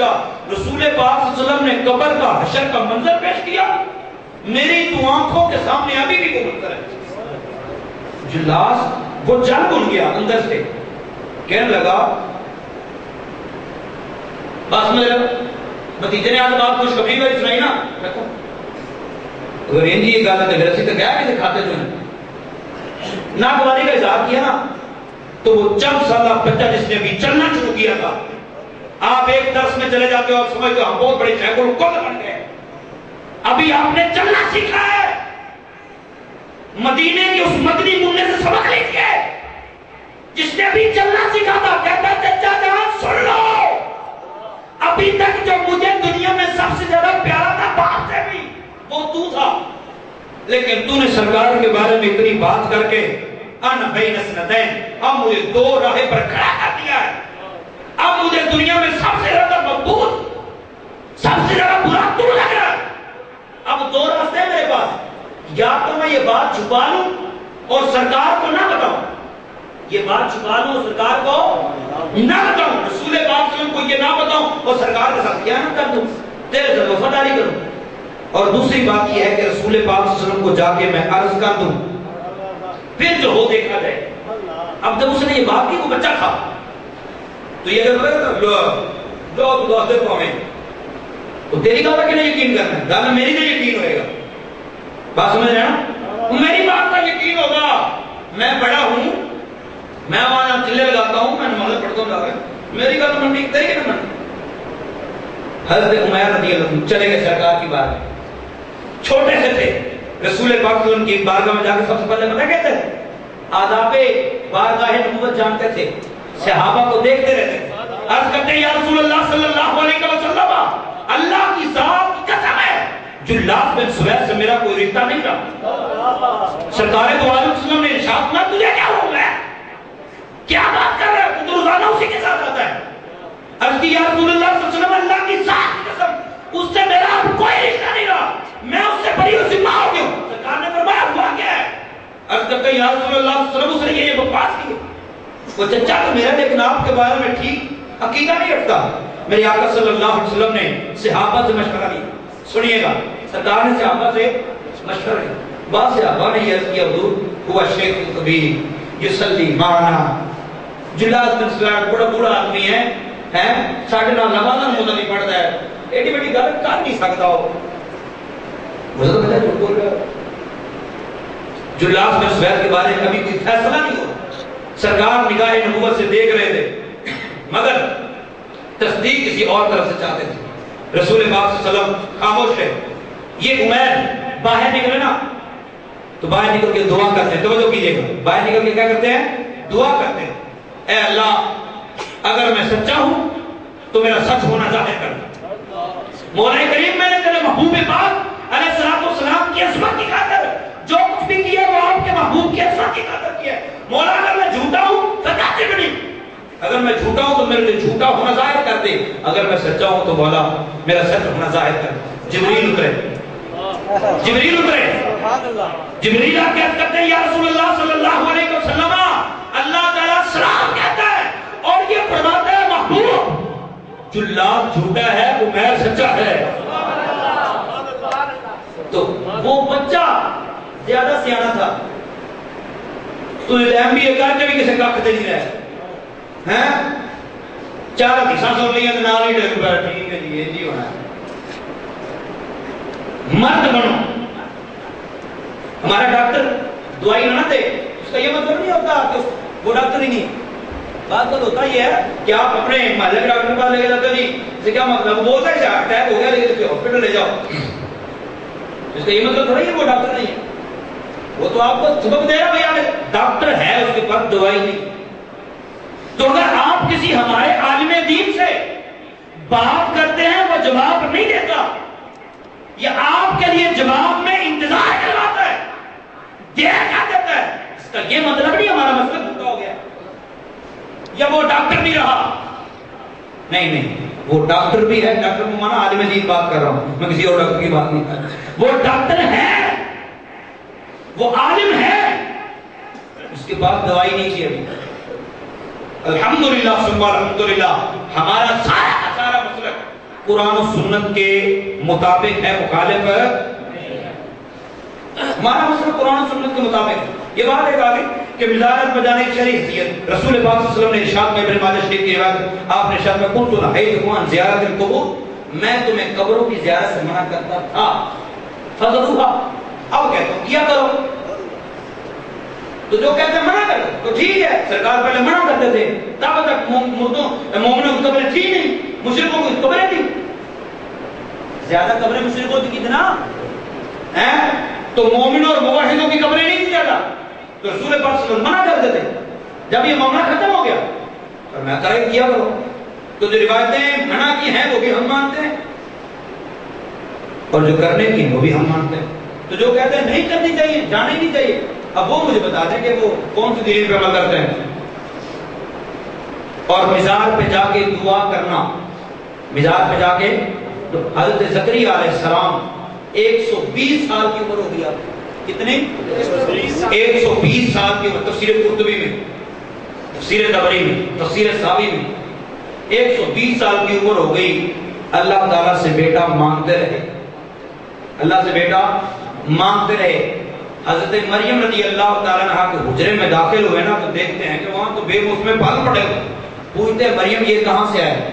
پہنچا. رسول پاک صلی اللہ علیہ وسلم نے قبر کا حشر کا منظر پیش کیا. میری تو آنکھوں کے سامنے ابھی بھی وہ منظر ہے. جلاس وہ جل بن گیا اندر سے, کہنے لگا بس میرے بھتیجے نے آج بات خوشخبری کا سنائی نا, اگر ان یہ گل ہے رسی تو گیا کہ کھاتے جو ہیں ناگواری کا اظہار کیا نا, تو وہ چند سالہ بچہ جس نے بھی چلنا شروع کیا تھا, آپ ایک درس میں چلے جاتے ہو اور سمجھتے ہو ہم بہت بڑے شیخ کو بن گئے, ابھی آپ نے چلنا سیکھا ہے. مدینے کی اس مدنی منع سے سبق لیجیے جس نے بھی چلنا سیکھا تھا. کہتا چچا جان سن لو, ابھی تک جو مجھے دنیا میں سب سے زیادہ پیارا تھا باپ سے بھی وہ تو تھا, لیکن تو نے سرکار کے بارے میں اتنی بات کر کے ان بین اسنتین, اب مجھے دو راہیں پر کھڑا کر دیا ہے. اب مجھے دنیا میں سب سے زیادہ مقبول, سب سے زیادہ برا تو لگ رہا ہے. اب دو راستے ہیں میرے پاس, یا تو میں یہ بات چھپا لوں اور سرکار کو نہ بتاؤں, یہ بات چھپا لوں اور سرکار کو نہ بتاؤں, رسول پاک صلی اللہ علیہ وسلم کو یہ نہ بتاؤں اور سرکار کے ساتھ خیانت کر دوں, تیرے سے وفاداری کروں. اور دوسری بات یہ ہے کہ رسول پاک صلی اللہ علیہ وسلم کو جا کے میں عرض کر دوں, پھر جو ہو دیکھا جائے. اب جب اس نے یہ بات کی وہ بچہ تھا تو یہ کہتے پاؤں تو تیری بات کہ نہیں یقین کرنا ہے, دانا میری نہیں یقین ہوئے گا. بات سمجھ رہے ہیں, میری بات کا یقین ہوگا, میں بڑا ہوں, میں وہاں چلے لگاتا ہوں, میں نماز پڑھتا ہوں جا کے, میری بات منڈی تیری کہ نہ منڈی. حضرت عمیر رضی اللہ عنہ چلے گئے سرکار کی بارگاہ میں, چھوٹے سے تھے, رسول پاک صلی اللہ علیہ وسلم کی بارگاہ میں جا کے سب سے پہلے پتہ کہتے ہیں آداب بارگاہ نبوت جانتے تھے, صحابہ کو دیکھتے رہتے تھے. عرض کرتے ہیں یا رسول اللہ صلی اللہ علیہ وسلم, اللہ کی ذات کی قسم ہے جلاس بن سوید سے میرا کوئی رشتہ نہیں رہا. سرکار دو عالم صلی اللہ علیہ وسلم نے ارشاد نہ تجھے کیا ہو گیا, کیا بات کر رہا ہے, تو روزانہ اسی کے ساتھ آتا ہے. عرض کی یا رسول اللہ صلی اللہ علیہ وسلم, اللہ کی ذات کی قسم اس سے میرا کوئی رشتہ نہیں رہا, میں اس سے بری ذمہ ہو گیا. سرکار نے فرمایا ہوا کیا ہے. عرض کرتے ہیں یا رسول اللہ صلی اللہ علیہ وسلم, اس نے یہ بکواس کی, وہ چچا تو میرا لیکن آپ کے بارے میں ٹھیک عقیدہ نہیں رکھتا. میرے آقا صلی اللہ علیہ وسلم نے صحابہ سے مشورہ لیا. سنیے گا, سرکار نے صحابہ سے مشورہ لیا. بعض صحابہ نے یہ عرض کیا حضور ہوا شیخ کبیر یصلی معنا, جلاس بن سوید بڑا بوڑھا آدمی ہے, ساڑھے نال نمازاں مولا نہیں پڑھتا ہے, ایڈی بڑی گل کر نہیں سکتا ہو. حضرت نے جو بول رہا جلاس بن سوید کے بارے میں ابھی کوئی فیصلہ نہیں ہوا. سرکار نگاہ نبوت سے دیکھ رہے تھے مگر تصدیق کسی اور طرف سے چاہتے تھے. رسول پاک صلی اللہ علیہ وسلم خاموش ہے. یہ عمیر باہر نکلے نا تو باہر نکل کے دعا کرتے ہیں, توجہ کیجئے گا, باہر نکل کے کیا کرتے ہیں, دعا کرتے ہیں, اے اللہ اگر میں سچا ہوں تو میرا سچ ہونا ظاہر کر. مولا کریم میں نے تیرے محبوب پاک علیہ السلام کی عظمت کی خاطر جو کچھ بھی کیا وہ آپ کے محبوب کی عظمت کی خاطر کیا. مولا اگر میں جھوٹا ہوں سچا چکنی, اگر میں جھوٹا ہوں تو میرے لیے جھوٹا ہونا ظاہر کر دے, اگر میں سچا ہوں تو مولا میرا سچ ہونا ظاہر کر دے. جبریل اترے, جبریل آ کے عرض کرتے ہیں یا رسول اللہ صلی اللہ علیہ وسلم, اللہ تعالیٰ سلام کہتا ہے اور یہ فرماتا ہے محبوب جلاد جھوٹا ہے عمیر سچا ہے. تو وہ بچہ زیادہ سیانا تھا, تو MBA کر کے بھی کسی کخ تے نہیں رہے, چار حدیثاں سن لیا تو نال ہی ڈر پیا, ٹھیک ہے جی یہ جی ہونا ہے. مرد بنو. ہمارا ڈاکٹر دوائی نہ دے اس کا یہ مطلب نہیں ہوتا کہ وہ ڈاکٹر ہی نہیں. بات تو ہوتا یہ ہے کہ آپ اپنے محلے کے ڈاکٹر کے پاس لے کے جاتے نہیں, اس سے کیا مطلب, وہ بولتا ہے اٹیک ہو گیا لیکن اسے ہاسپٹل لے جاؤ, اس کا یہ مطلب تھوڑا یہ وہ ڈاکٹر نہیں ہے. وہ تو آپ کو سبق دے رہا بھیا ڈاکٹر ہے, اس کے پاس دوائی نہیں. تو اگر آپ کسی ہمارے عالم دین سے بات کرتے ہیں وہ جواب نہیں دیتا, یا آپ کے لیے جواب میں انتظار کرواتا ہے, دیر کیا دیتا ہے, اس کا یہ مطلب نہیں ہمارا مسئلہ پورا ہو گیا یا وہ ڈاکٹر نہیں رہا. نہیں نہیں, وہ ڈاکٹر بھی ہے, ڈاکٹر کو مانا عالم دین بات کر رہا ہوں, میں کسی اور ڈاکٹر کی بات نہیں کر رہا. وہ ڈاکٹر ہے, وہ عالم ہے, اس کے بعد دوائی نہیں کی ابھی. الحمدللہ ثم الحمدللہ ہمارا سارا مسلک قرآن و سنت کے مطابق ہے، مخالف ہے؟ ہمارا مسئلہ قرآن و سنت کے مطابق ہے۔ یہ بات ایک آگے کہ مزارت بجانے کی شرعی حیثیت، رسول پاک صلی اللہ علیہ وسلم نے ارشاد میں ابن ماجہ شریف کی روایت، آپ نے ارشاد میں کنت نہیتکم عن زیارت القبور، میں تمہیں قبروں کی زیارت سے منع کرتا تھا، فضلوها، اب کہتا ہوں کیا کرو۔ تو جو کہتے ہیں منع کرو تو ٹھیک ہے، سرکار پہلے منع کرتے تھے، تب تک مردوں مومنوں کی قبریں تھی نہیں، مشرکوں کی قبریں تھی، زیادہ قبریں مشرکوں کی کتنا ہیں، تو مومنوں اور موحدوں کی قبریں نہیں تھی زیادہ، تو رسول پاک صلی اللہ علیہ وسلم منع کرتے تھے۔ جب یہ معاملہ ختم ہو گیا اور میں کرے کیا کرو، تو جو روایتیں منع کی ہیں وہ بھی ہم مانتے ہیں اور جو کرنے کی وہ بھی ہم مانتے ہیں۔ تو جو کہتے ہیں نہیں کرنی چاہیے، جانے نہیں چاہیے، اب وہ مجھے بتا دیں کہ وہ کون سی دلیل پہ عمل کرتے ہیں۔ اور مزار پہ جا کے دعا کرنا، مزار پہ جا کے حضرت زکریا علیہ السلام 120 سال کی عمر ہو گیا، کتنی؟ 120 سال کی عمر، تفسیر قرطبی میں، تفسیر طبری میں، تفسیر صحابی میں 120 سال کی عمر ہو گئی، اللہ تعالیٰ سے بیٹا مانگتے رہے، اللہ سے بیٹا مانگتے رہے۔ حضرت مریم رضی اللہ تعالیٰ عنہ کے حجرے میں داخل ہوئے نا تو دیکھتے ہیں کہ وہاں تو بے موسم پھل پڑے ہوئے، پوچھتے ہیں مریم یہ کہاں سے آئے؟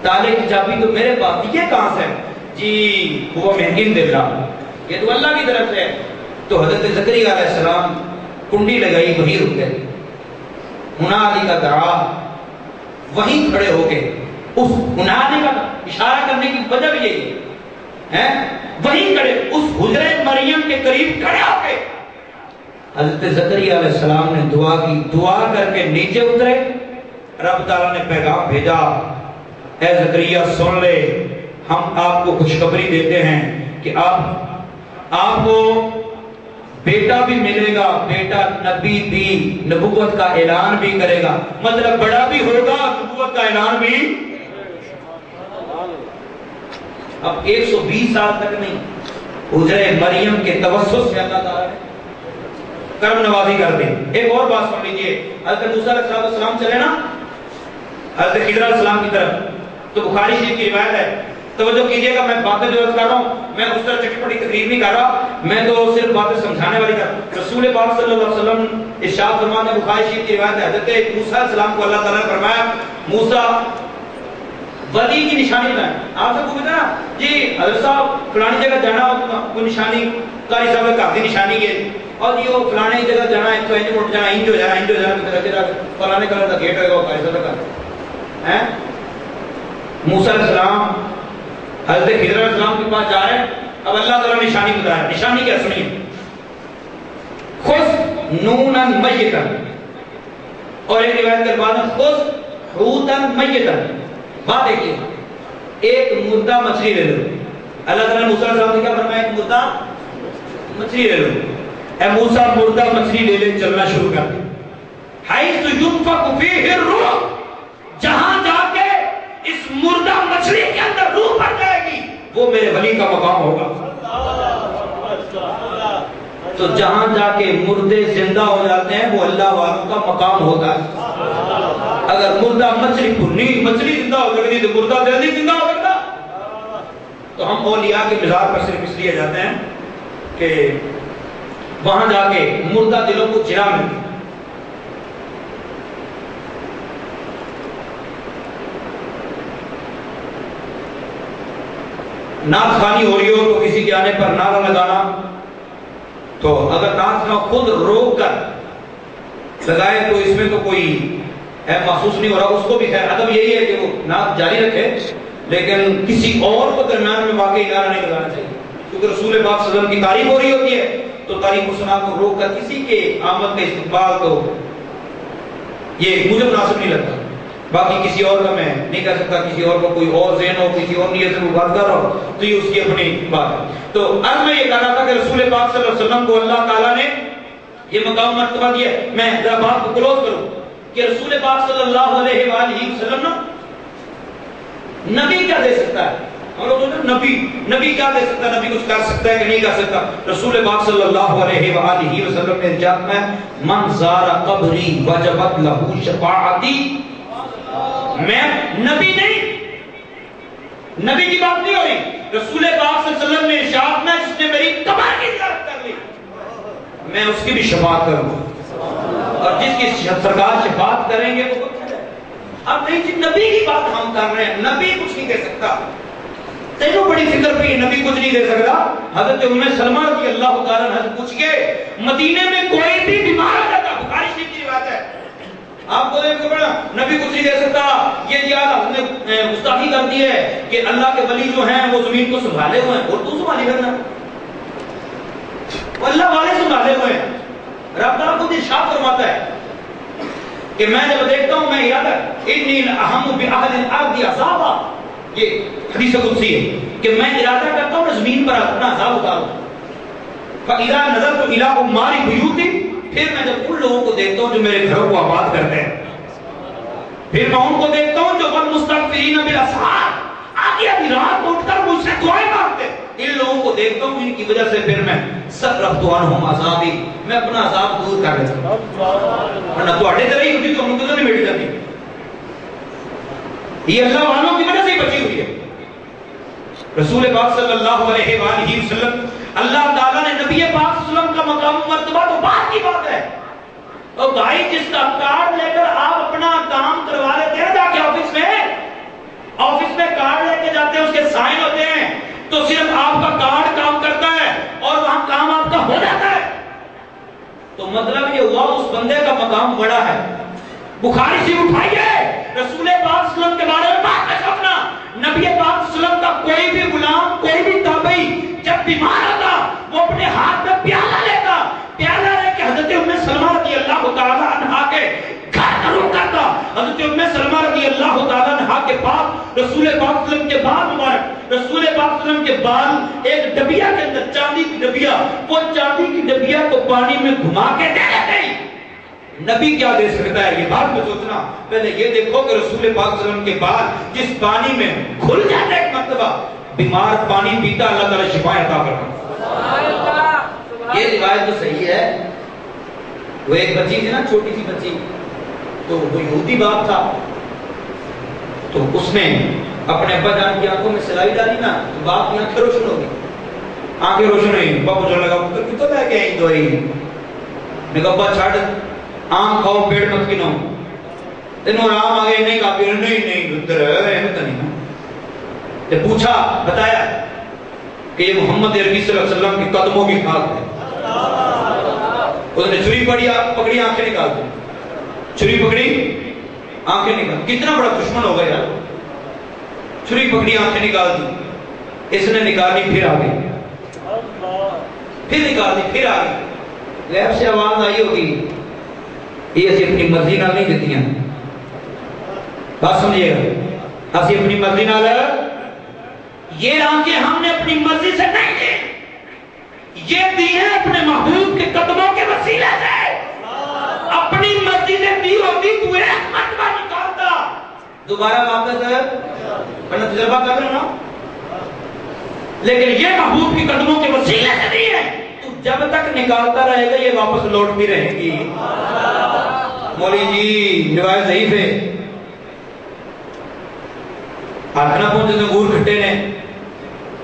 تالے کی چابی تو میرے پاس، یہ کہاں سے ہے؟ جی وہ مہنگین دے رہا، یہ تو اللہ کی طرف سے ہے۔ تو حضرت زکریا علیہ السلام کنڈی لگائی، وہیں رک گئے، ہنالک دعا، وہیں کھڑے ہو کے، اس ہنالک کا اشارہ کرنے کی وجہ بھی یہی ہے، وہیں کھڑے اس حجرے مریم کے قریب کھڑے ہو کے حضرت زکریا علیہ السلام نے دعا کی، دعا کر کے نیچے اترے، رب تعالیٰ نے پیغام بھیجا، اے زکریا سن لے، ہم آپ کو خوشخبری دیتے ہیں کہ آپ کو بیٹا بھی ملے گا، بیٹا نبی بھی، نبوت کا اعلان بھی کرے گا، مطلب بڑا بھی ہوگا، نبوت کا اعلان بھی۔ اب 120 سال تک نہیں، حجرے مریم کے توسط سے اللہ تعالیٰ نے کرم نوازی کر دی۔ ایک اور بات سن لیجئے، حضرت موسیٰ علیہ السلام چلے نا حضرت خضر علیہ السلام کی طرف، تو بخاری شریف کی روایت ہے، توجہ کیجئے گا، میں باتیں جو کر رہا ہوں میں اس طرح چٹی پٹی تقریر نہیں کر رہا، میں تو صرف باتیں سمجھانے والی کر رہا ہوں۔ رسول پاک صلی اللہ علیہ وسلم ارشاد فرماتے ہیں، بخاری شریف کی روایت ہے، حضرت موسیٰ علیہ السلام کو اللہ تعالیٰ نے فرمایا موسیٰ ولی کی نشانی بتائیں۔ آپ سب کو پتہ نا جی حضرت صاحب فلانی جگہ جانا ہو کوئی نشانی، قاری صاحب کا دی نشانی ہے، اور یہ فلانے جگہ جانا ہے تو انج مٹ جانا، انج ہو جانا، فلانے کلر کا گیٹ ہوگا، قاری صاحب کا ہے۔ موسیٰ علیہ السلام حضرت خضر علیہ السلام کے پاس جا رہے ہیں، اب اللہ تعالیٰ نے نشانی بتایا، نشانی کیا سنیے، خذ نوناً میتاً، اور ایک روایت کے بعد خذ حوتاً میتاً، بات دیکھیے، ایک مردہ مچھلی لے لو، اللہ تعالیٰ نے موسیٰ علیہ السلام نے کیا فرمایا، ایک مردہ مچھلی لے لو، اے موسیٰ مردہ مچھلی لے لے چلنا شروع کر دے، حیث ینفخ فیہ الروح، جہاں جا کے اس مردہ مچھلی کے اندر روح بھر جائے گی وہ میرے ولی کا مقام ہوگا۔ تو جہاں جا کے مردے زندہ ہو جاتے ہیں وہ اللہ والوں کا مقام ہوتا ہے۔ اگر مردہ مچھلی مچھلی زندہ ہو جائے گی تو مردہ دل نہیں زندہ ہو سکتا۔ تو ہم اولیاء کے مزار پر صرف اس لیے جاتے ہیں کہ وہاں جا کے مردہ دلوں کو جلا ملتی۔ نعت خوانی ہو رہی ہو تو کسی کے آنے پر نعرہ لگانا، تو اگر نعت خواہ خود روک کر لگائے تو اس میں تو کوئی محسوس نہیں ہو رہا، اس کو بھی خیر ادب یہی ہے کہ وہ نعت جاری رکھے، لیکن کسی اور کو درمیان میں واقعی نعرہ نہیں لگانا چاہیے، کیونکہ رسول پاک صلی اللہ علیہ وسلم کی تعریف ہو رہی ہوتی ہے، تو تعریف و ثنا کو روک کر کسی کے آمد کا استقبال تو یہ مجھے مناسب نہیں لگتا۔ باقی کسی اور کا میں نہیں کہہ سکتا، کسی اور کو کوئی اور ذہن ہو، کسی اور نیت سے وہ بات کر رہا ہو تو یہ اس کی اپنی بات ہے۔ تو اب میں یہ کہہ رہا تھا کہ رسول پاک صلی اللہ علیہ وسلم کو اللہ تعالیٰ نے یہ مقام مرتبہ دیا۔ میں ذرا بات کو کلوز کروں کہ رسول پاک صلی اللہ علیہ وآلہ وسلم نبی کیا دے سکتا ہے؟ ہم لوگ نبی کیا دے سکتا ہے؟ نبی کچھ کر سکتا ہے کہ نہیں کر سکتا؟ رسول پاک صلی اللہ علیہ وآلہ وسلم نے ارشاد میں من زار قبری وجبت لہ شفاعتی، میں نبی نہیں نبی کی بات نہیں ہو رہی. رسول پاک صلی اللہ علیہ وسلم نے ارشاد میں جس نے میری قبر کی زیارت کر لی میں اس کی بھی شفاعت کروں گا, اور جس کی سرکار شفاعت کریں گے وہ کچھ ہے. اب نہیں جی نبی کی بات ہم کر رہے ہیں, نبی کچھ نہیں دے سکتا. تینوں بڑی فکر پہ نبی کچھ نہیں دے سکتا. حضرت ام سلمہ رضی اللہ تعالیٰ عنہ پوچھ کے مدینے میں کوئی بھی بیمار ہو جاتا, بخاری شریف کی بات ہے, آپ کو دیکھ بڑا نبی کچھ نہیں دے سکتا. یہ کیا ہم نے گستاخی کر دی ہے کہ اللہ کے ولی جو ہیں وہ زمین کو سنبھالے ہوئے ہیں, اور تو سنبھالی کرنا, وہ اللہ والے سنبھالے ہوئے ہیں. رب تعالیٰ خود ارشاد فرماتا ہے کہ میں جب دیکھتا ہوں میں ارادہ انی الاہم باہل الارض عذابا, یہ حدیث قدسی ہے کہ میں ارادہ کرتا ہوں زمین پر اپنا عذاب اتاروں. فاذا نظرت الى عمار بیوت, پھر میں جب ان لوگوں کو دیکھتا ہوں جو میرے گھروں کو آباد کرتے ہیں, پھر میں ان کو دیکھتا ہوں جو والمستغفرین بالاسحار, آگے ابھی رات اٹھ کر مجھ سے دعائیں مانگتے, ان لوگوں کو دیکھتا ہوں ان کی وجہ سے پھر میں صرفت عنہم عذابی, میں اپنا عذاب دور کر لیتا ہوں. ورنہ تواڈے طرح ہی ہوتی تو ہم کدھر نہیں بیٹھ جاتی. یہ اللہ والوں کی وجہ سے ہی بچی ہوئی ہے. رسول پاک صلی اللہ علیہ وآلہ وسلم, اللہ تعالیٰ نے نبی پاک صلی اللہ علیہ وسلم کا مقام و مرتبہ تو بات کی بات ہے. اور بھائی جس کا کارڈ لے کر آپ اپنا کام کروا لیتے ہیں جا کے آفس میں کارڈ لے کے جاتے ہیں, اس کے سائن ہوتے ہیں, تو صرف آپ کا کارڈ کام کرتا ہے اور وہاں کام آپ کا ہو جاتا ہے. تو مطلب یہ ہوا اس بندے کا مقام بڑا ہے. بخاری سے اٹھائیے رسول پاک صلی اللہ علیہ وسلم کے بارے میں بات کر سکنا. نبی پاک صلی اللہ علیہ وسلم کا کوئی بھی غلام, کوئی بھی تابعی جب بیمار ہوتا وہ اپنے ہاتھ میں پیالہ لیتا, پیالہ لے کے حضرت ام سلمہ رضی اللہ تعالیٰ عنہا کے گھر ضرور کرتا. حضرت ام سلمہ رضی اللہ تعالیٰ عنہا کے پاس رسول پاک صلی اللہ علیہ وسلم کے بال مبارک, رسول پاک صلی اللہ علیہ وسلم کے بال ایک ڈبیا کے اندر, چاندی کی ڈبیا, وہ چاندی کی ڈبیا کو پانی میں گھما کے دے دیتے. نبی کیا دے سکتا ہے یہ بات میں سوچنا. پہلے یہ دیکھو کہ رسول پاک صلی اللہ علیہ وسلم کے بعد جس پانی میں کھل جاتا ایک مرتبہ, بیمار پانی پیتا اللہ تعالیٰ شفا عطا کرتا. یہ روایت تو صحیح ہے. وہ ایک بچی تھی نا, چھوٹی سی بچی, تو وہ یہودی باپ تھا, تو اس نے اپنے ابا جان کی آنکھوں میں سلائی ڈالی نا, تو باپ کی آنکھیں روشن ہو گئی, آنکھیں روشن ہوئی. باپ جو لگا پتر کتنا لے کے آئی دوائی, میں کہا ابا چھاڑ, آم کھاؤ پیڑ مت گنو, تینوں آرام آ گئے. نہیں کہا پھر نہیں ادھر احمد نہیں. پوچھا, بتایا کہ یہ محمد عربی صلی اللہ علیہ وسلم کے قدموں کی کھاد ہے. اس نے چھری پکڑی آنکھیں نکال دی, چھری پکڑی آنکھیں نکال. کتنا بڑا دشمن ہو گیا یار. چھری پکڑی آنکھیں نکال دی, اس نے نکالی پھر آ گئی, پھر نکال دی پھر آ گئی. غیب سے آواز آئی ہوگی, یہ اسی اپنی مرضی نال نہیں دیتی ہیں. بات سمجھئے گا, اسی اپنی مرضی نال, یہ آنکھیں ہم نے اپنی مرضی سے نہیں دی, یہ دی ہیں اپنے محبوب کے قدموں کے وسیلے سے. اپنی مرضی سے دی ہوتی تو ایک مرتبہ نکالتا, دوبارہ واپس ہے, ورنہ تجربہ کر رہے نا. لیکن یہ محبوب کے قدموں کے وسیلے سے دی ہے, تو جب تک نکالتا رہے گا یہ واپس لوٹتی رہے گی. مولی جی روایت ضعیف ہے, ہاتھ نہ پہنچے تو گور کھٹے نے,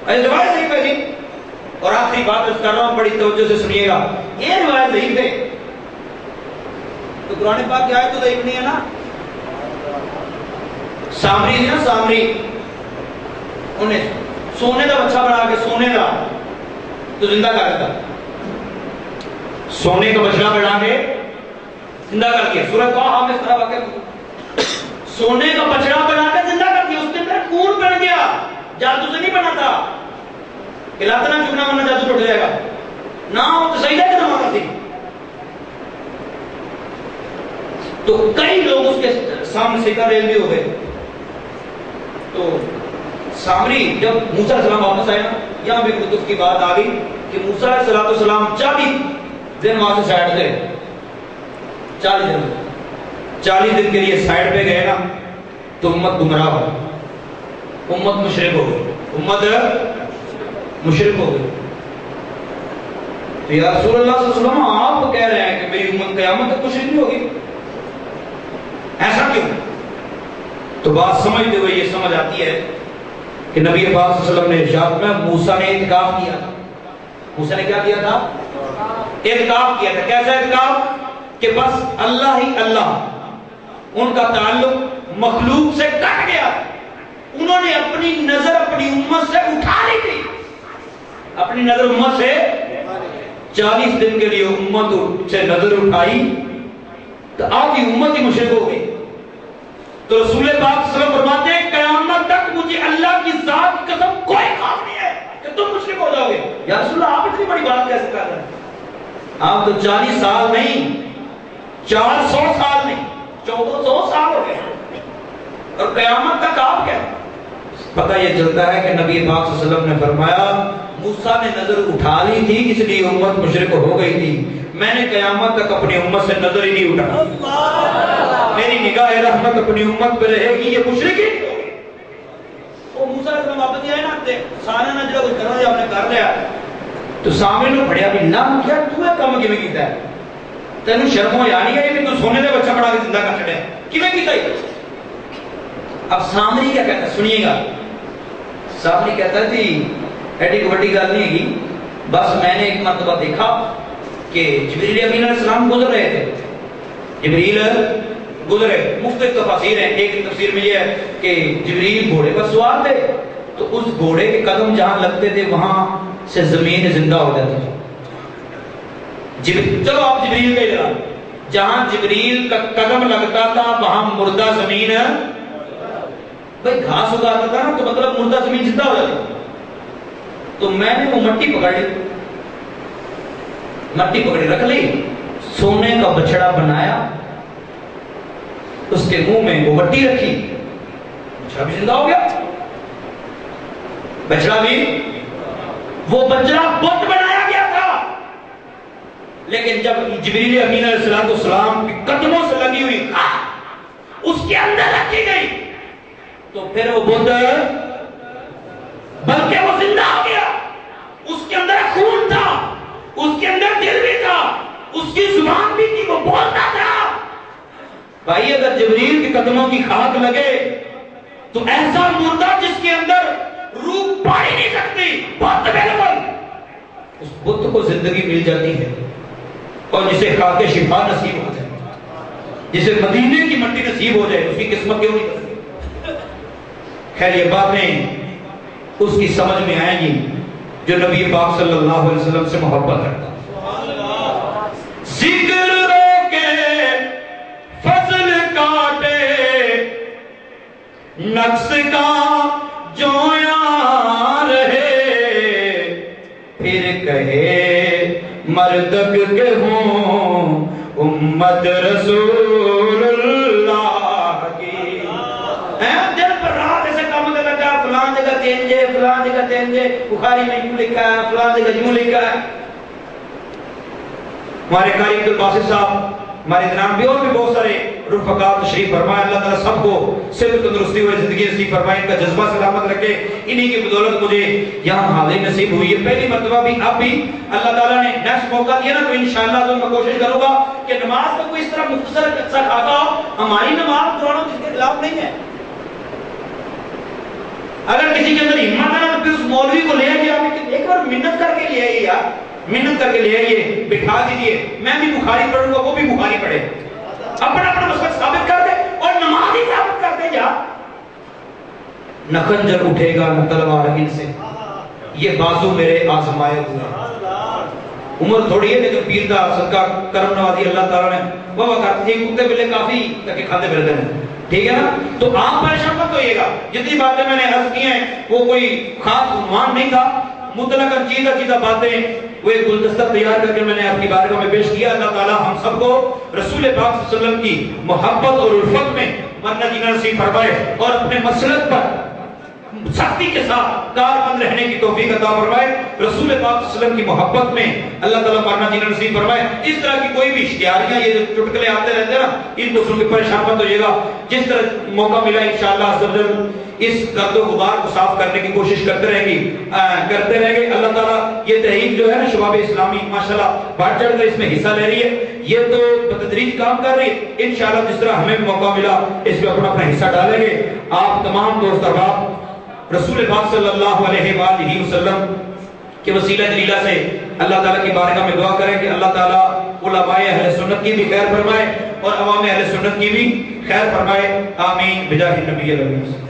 روایت ضعیف ہے جی. اور آخری بات اس کر رہا ہوں, بڑی توجہ سے سنیے گا, یہ روایت ضعیف ہے تو قرآن پاک کی آیت تو ضعیف نہیں ہے نا. سامری تھی نا, سامری, انہیں سونے کا بچہ بنا کے, سونے کا تو زندہ کر دیتا, سونے کا بچہ بنا کے زندہ کر دیا. سورہ طٰہٰ میں اس طرح واقع, سونے کا بچڑا بنا کے زندہ کر دیا. اس کے اندر خون بن گیا, جادو سے نہیں بنا تھا. کھلاتا نہ چکنا ورنہ جادو ٹوٹ جائے گا نہ, وہ تو سجدہ کے زمانہ تھی. تو کئی لوگ اس کے سامنے سیکھا ریل بھی ہو گئے. تو سامری جب موسیٰ علیہ السلام واپس آئے نا, یہاں بھی کتب کی بات آ گئی کہ موسیٰ علیہ السلام 40 دن وہاں سے سائڈ گئے. 40 دن کے لیے سائڈ پہ گئے نا, تو امت گمراہ ہو, امت مشرک ہو گئی, امت مشرک ہو گئی. تو یا رسول اللہ صلی اللہ علیہ وسلم آپ کہہ رہے ہیں کہ میری امت قیامت تک مشرک نہیں ہوگی, ایسا کیوں؟ تو بات سمجھتے ہوئے یہ سمجھ آتی ہے کہ نبی پاک صلی اللہ علیہ وسلم نے ارشاد میں موسیٰ نے اعتکاف کیا تھا. موسیٰ نے کیا کیا تھا؟ اعتکاف کیا تھا. کیسا اعتکاف؟ کہ بس اللہ ہی اللہ. ان کا تعلق مخلوق سے کٹ گیا. انہوں نے اپنی نظر اپنی امت سے اٹھا لی تھی. اپنی نظر امت سے 40 دن کے لیے امت سے نظر اٹھائی تو آدھی امت ہی مشرک ہو گئی. تو رسول پاک صلی اللہ علیہ وسلم فرماتے ہیں قیامت تک مجھے اللہ کی ذات کی قسم کوئی خوف نہیں ہے کہ تم مشرک ہو جاؤ گے. یا رسول اللہ آپ اتنی بڑی بات کیسے کر رہے ہیں؟ آپ تو 40 سال نہیں 400 سال نہیں 1400 سال ہو گئے اور قیامت تک آپ کیا؟ پتہ یہ چلتا ہے کہ نبی پاک صلی اللہ علیہ وسلم نے فرمایا موسیٰ نے نظر اٹھا لی تھی اس لیے امت مشرک ہو گئی تھی. میں نے قیامت تک اپنی امت سے نظر ہی نہیں اٹھا. میری نگاہ رحمت اپنی امت پہ رہے گی. یہ مشرک ہی وہ موسیٰ علیہ السلام واپس آئے نا سارا نہ جو کچھ کرنا آپ نے کر لیا تو سامنے نو پڑھیا بھی نہ کیا تو ہے کام کیویں کیتا ہے تینوں شرم ہو یا نہیں ہے کہ تو سونے دے بچہ بنا کے زندہ کر چھڑیا کیویں کیتا ہے. اب سامری کیا کہتا ہے سنیے گا. سامری کہتا ہے جی ایڈی کو بڑی گل نہیں ہے بس میں نے ایک مرتبہ دیکھا کہ جبریل امین علیہ السلام گزر رہے تھے. جبریل گزرے مختلف تفاسیر ہیں. ایک تفسیر میں یہ ہے کہ جبریل گھوڑے پر سوار تھے تو اس گھوڑے کے قدم جہاں لگتے تھے وہاں سے زمین زندہ ہو جاتی تھی. چلو آپ جبریل کا ادھر جہاں جبریل کا قدم لگتا تھا وہاں مردہ زمین بھائی گھاس اگاتا تھا نا تو مطلب مردہ زمین زندہ ہو جاتی. تو میں نے وہ مٹی پکڑ لی مٹی پکڑی رکھ لی سونے کا بچڑا بنایا اس کے منہ میں وہ مٹی رکھی بچڑا بھی زندہ ہو گیا. بچڑا بھی وہ بچڑا بت بنایا گیا تھا لیکن جب جبریل امین علیہ السلام کے قدموں سے لگی ہوئی اس کے اندر رکھی گئی تو پھر وہ بت بلکہ وہ زندہ ہو گیا. اس کے اندر خون تھا اس کے اندر دل بھی تھا اس کی زبان بھی تھی وہ بولتا تھا. بھائی اگر جبریل کے قدموں کی خاک لگے تو ایسا مردہ جس کے اندر روح پا ہی نہیں سکتی بت بالکل اس بت کو زندگی مل جاتی ہے اور جسے خاک شفا نصیب ہو جائے جسے مدینے کی مٹی نصیب ہو جائے اس کی قسمت کیوں نہیں بدلتی. خیر یہ باتیں اس کی سمجھ میں آئیں گی جو نبی پاک صلی اللہ علیہ وسلم سے محبت کرتا. ذکر روکے فضل کاٹے نقص کا جویاں رہے پھر کہے مردک کے ہوں امت رسول اللہ کی. دل پر رات ایسے کام دے لگا فلان جگہ تینجے فلان جگہ تینجے بخاری میں یوں لکھا ہے فلان جگہ یوں لکھا ہے. ہمارے قاری عبد الباسط صاحب ہمارے جناب بھی اور بھی بہت سارے رفقات تشریف فرمائے. اللہ تعالیٰ سب کو صحت تندرستی ہوئے زندگی نصیب فرمائے. ان کا جذبہ سلامت رکھے. انہی کی بدولت مجھے یہاں حاضری نصیب ہوئی ہے پہلی مرتبہ بھی. اب بھی اللہ تعالیٰ نے نیکسٹ موقع دیا نا تو انشاءاللہ تو میں کوشش کروں گا کہ نماز کا کوئی اس طرح مختصر قصہ کھاتا ہو. ہماری نماز قرآن جس کے خلاف نہیں ہے. اگر کسی کے اندر ہمت ہے نا تو پھر اس مولوی کو لے آئیے آپ ایک بار منت کر کے لے آئیے یار منت کر کے لے آئیے بٹھا دیجیے میں بھی بخاری پڑھوں گا وہ بھی بخاری پڑھے اپنا اپنا مسئلہ ثابت کر دے اور نماز ہی ثابت کر دے یار. نہ خنجر اٹھے گا نہ تلوار ان سے یہ بازو میرے آزمائے ہوئے. عمر تھوڑی ہے لیکن پیر دا صدقہ کرم نوازی اللہ تعالیٰ نے وہ کرتے ہیں کتے بلے کافی تک کھاتے پھرتے ہیں. ٹھیک ہے نا تو آپ پریشان مت ہوئیے گا. جتنی باتیں میں نے عرض کی ہیں وہ کوئی خاص عنوان نہیں تھا مطلق چیزہ باتیں وہ ایک گلدستہ تیار کر کے میں نے اپنی بارگاہ میں پیش کیا. اللہ تعالیٰ ہم سب کو رسول پاک صلی اللہ علیہ وسلم کی محبت اور الفت میں مرنا جینا نصیب فرمائے اور اپنے مسلک پر سختی کے ساتھ کاربند رہنے کی توفیق عطا فرمائے. رسول پاک صلی اللہ علیہ وسلم کی محبت میں اللہ تعالیٰ مرنا جینا نصیب فرمائے. اس طرح کی کوئی بھی اشتہاریاں یہ جو چٹکلے آتے رہتے ہیں نا ان کو سن کے پریشان مت ہوئیے گا. جس طرح موقع ملا انشاءاللہ عزوجل اس گرد و غبار کو صاف کرنے کی کوشش کرتے رہیں گے. اللہ تعالیٰ یہ تحریک جو ہے نا شباب اسلامی ماشاءاللہ بڑھ چڑھ کر اس میں حصہ لے رہی ہے. یہ تو بتدریج کام کر رہی ہے. انشاءاللہ جس طرح ہمیں موقع ملا اس میں اپنا حصہ ڈالیں گے. آپ تمام دوست احباب رسول پاک صلی اللہ علیہ وآلہ وسلم کے وسیلہ جلیلہ سے اللہ تعالیٰ کی بارگاہ میں دعا کریں کہ اللہ تعالیٰ علماء اہل سنت کی بھی خیر فرمائے اور عوام اہل سنت کی بھی خیر فرمائے. آمین بجاہ النبی الامین.